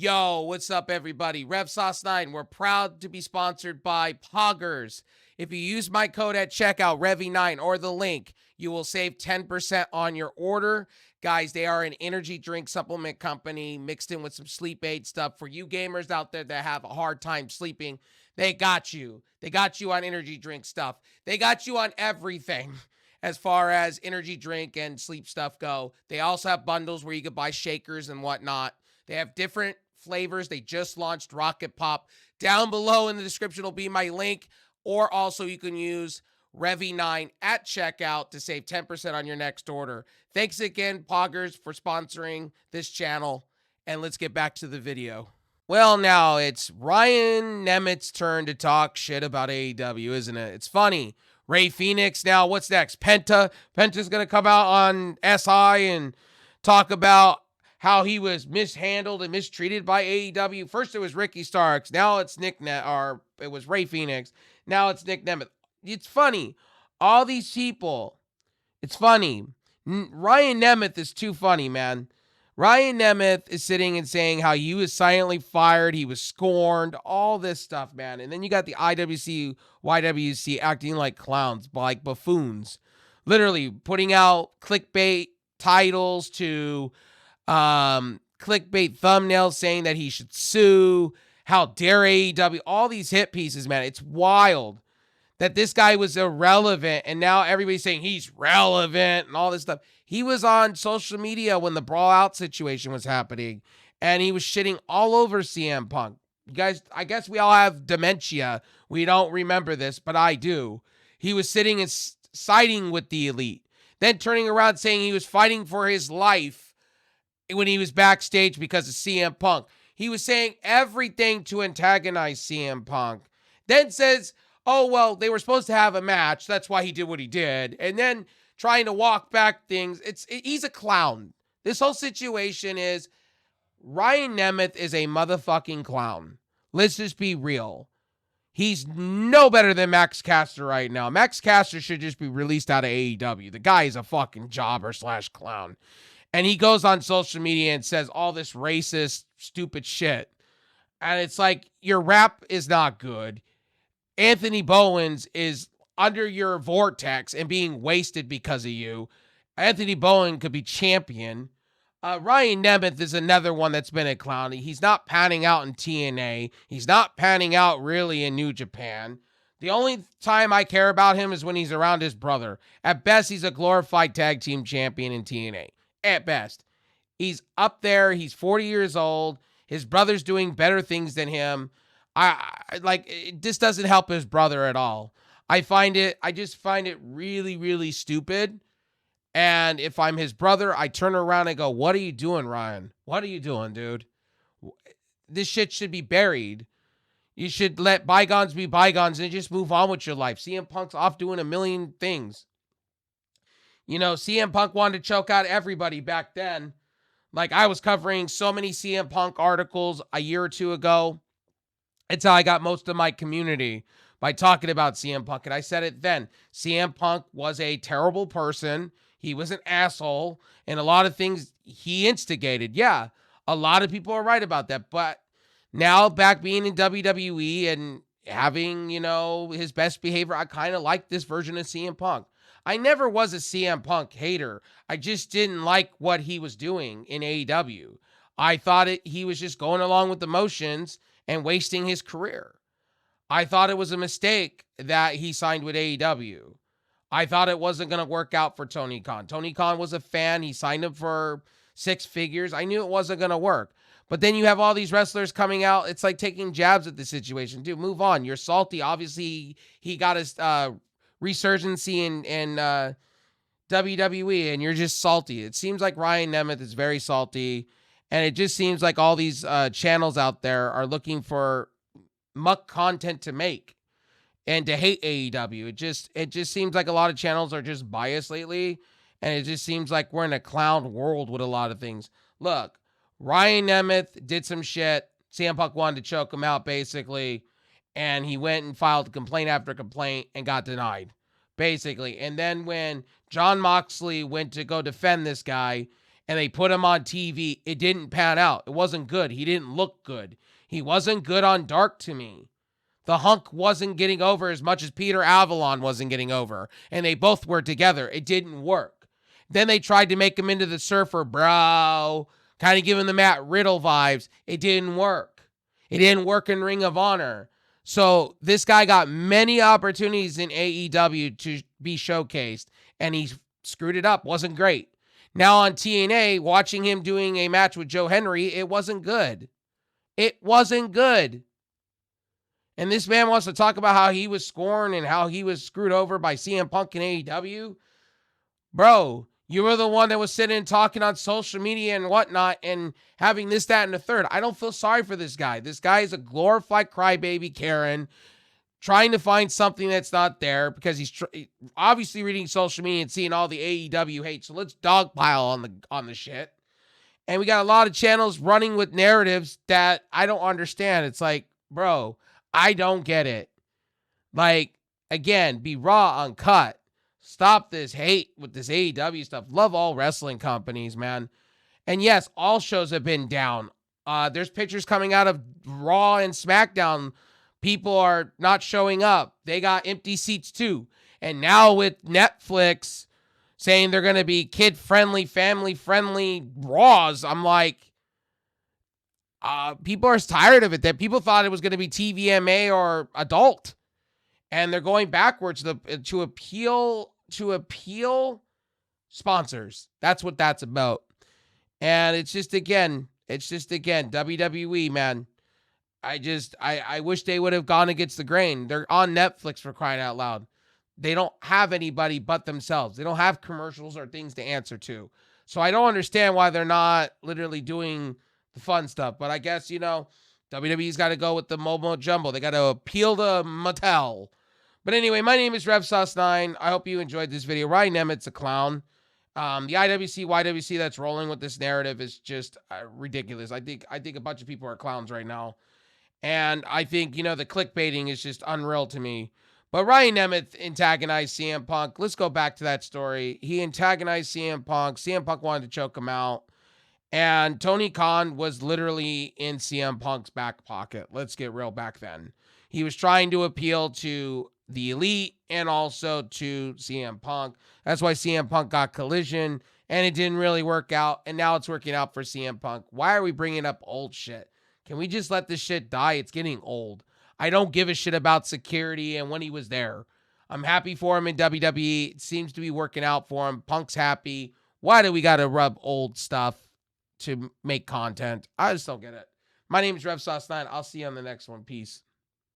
Yo, what's up, everybody? Rev Sauce 9. We're proud to be sponsored by Poggers. If you use my code at checkout, Revy9, or the link, you will save 10% on your order. Guys, they are an energy drink supplement company mixed in with some sleep aid stuff. For you gamers out there that have a hard time sleeping, they got you. They got you on energy drink stuff. They got you on everything as far as energy drink and sleep stuff go. They also have bundles where you could buy shakers and whatnot. They have different flavors. They just launched Rocket Pop. Down below in the description will be my link, or also you can use Revy9 at checkout to save 10% on your next order. Thanks again, Poggers, for sponsoring this channel, and let's get back to the video. Well, now it's Ryan Nemeth's turn to talk shit about AEW, isn't it? It's funny. Ray Phoenix, now what's next? Penta's going to come out on SI and talk about how he was mishandled and mistreated by AEW. First it was Ricky Starks. Now it's it was Ray Phoenix. Now it's Nick Nemeth. It's funny. All these people, it's funny. Ryan Nemeth is too funny, man. Ryan Nemeth is sitting and saying how he was silently fired, he was scorned, all this stuff, man. And then you got the IWC, YWC acting like clowns, like buffoons. Literally putting out clickbait titles to clickbait thumbnails saying that he should sue. How dare AEW? All these hit pieces, man. It's wild that this guy was irrelevant, and now everybody's saying he's relevant and all this stuff. He was on social media when the Brawl Out situation was happening, and he was shitting all over CM Punk. You guys, I guess we all have dementia. We don't remember this, but I do. He was sitting and siding with the Elite, then turning around saying he was fighting for his life when he was backstage because of CM Punk. He was saying everything to antagonize CM Punk. Then says, oh, well, they were supposed to have a match. That's why he did what he did. And then trying to walk back things. He's a clown. This whole situation is Ryan Nemeth is a motherfucking clown. Let's just be real. He's no better than Max Caster right now. Max Caster should just be released out of AEW. The guy is a fucking jobber / clown. And he goes on social media and says all this racist, stupid shit. And it's like, your rap is not good. Anthony Bowens is under your vortex and being wasted because of you. Anthony Bowen could be champion. Ryan Nemeth is another one that's been a clown. He's not panning out in TNA. He's not panning out really in New Japan. The only time I care about him is when he's around his brother. At best, he's a glorified tag team champion in TNA. At best. He's up there. He's 40 years old. His brother's doing better things than him. This doesn't help his brother at all. I just find it really, really stupid. And if I'm his brother, I turn around and go, what are you doing, Ryan? What are you doing, dude? This shit should be buried. You should let bygones be bygones and just move on with your life. CM Punk's off doing a million things. You know, CM Punk wanted to choke out everybody back then. Like, I was covering so many CM Punk articles a year or two ago. It's how I got most of my community, by talking about CM Punk. And I said it then. CM Punk was a terrible person. He was an asshole. And a lot of things he instigated. Yeah, a lot of people are right about that. But now back being in WWE and having, his best behavior, I kind of like this version of CM Punk. I never was a CM Punk hater. I just didn't like what he was doing in AEW. I thought he was just going along with the motions and wasting his career. I thought it was a mistake that he signed with AEW. I thought it wasn't going to work out for Tony Khan. Tony Khan was a fan. He signed him for 6 figures. I knew it wasn't going to work. But then you have all these wrestlers coming out. It's like taking jabs at the situation. Dude, move on. You're salty. Obviously, he got his resurgency in WWE, and you're just salty. It seems like Ryan Nemeth is very salty, and it just seems like all these channels out there are looking for muck content to make and to hate AEW. It just seems like a lot of channels are just biased lately, and it just seems like we're in a clown world with a lot of things. Look, Ryan Nemeth did some shit. CM Punk wanted to choke him out, basically, and he went and filed complaint after complaint and got denied, basically. And then when John Moxley went to go defend this guy, and they put him on TV. It didn't pan out. It wasn't good. He didn't look good. He wasn't good on Dark to me. The Hunk wasn't getting over as much as Peter Avalon wasn't getting over. And they both were together. It didn't work. Then they tried to make him into the Surfer bro. Kind of giving the Matt Riddle vibes. It didn't work. It didn't work in Ring of Honor. So this guy got many opportunities in AEW to be showcased. And he screwed it up. Wasn't great. Now on TNA, watching him doing a match with Joe Henry, it wasn't good. It wasn't good. And this man wants to talk about how he was scorned and how he was screwed over by CM Punk and AEW. Bro, you were the one that was sitting and talking on social media and whatnot and having this, that, and the third. I don't feel sorry for this guy. This guy is a glorified crybaby Karen trying to find something that's not there because he's obviously reading social media and seeing all the AEW hate. So let's dogpile on the shit. And we got a lot of channels running with narratives that I don't understand. It's like, bro, I don't get it. Like, again, be raw, uncut. Stop this hate with this AEW stuff. Love all wrestling companies, man. And yes, all shows have been down. There's pictures coming out of Raw and SmackDown. People are not showing up. They got empty seats too. And now with Netflix saying they're going to be kid-friendly, family-friendly Raws, I'm like, people are tired of it. That people thought it was going to be TVMA or adult. And they're going backwards to appeal sponsors. That's what that's about. And it's just again, WWE, man. I wish they would have gone against the grain. They're on Netflix, for crying out loud. They don't have anybody but themselves. They don't have commercials or things to answer to. So I don't understand why they're not literally doing the fun stuff. But I guess, WWE's got to go with the mobile jumbo. They got to appeal to Mattel. But anyway, my name is RevSauce9. I hope you enjoyed this video. Ryan Nemeth's a clown. The IWC, YWC that's rolling with this narrative is just ridiculous. I think a bunch of people are clowns right now. And I think, the clickbaiting is just unreal to me. But Ryan Nemeth antagonized CM Punk. Let's go back to that story. He antagonized CM Punk. CM Punk wanted to choke him out. And Tony Khan was literally in CM Punk's back pocket. Let's get real back then. He was trying to appeal to the Elite and also to CM Punk. That's why CM Punk got Collision, and it didn't really work out. And now it's working out for CM Punk. Why are we bringing up old shit? Can we just let this shit die? It's getting old. I don't give a shit about security and when he was there. I'm happy for him in WWE. It seems to be working out for him. Punk's happy. Why do we got to rub old stuff to make content? I just don't get it. My name is RevSauce9. I'll see you on the next one. Peace.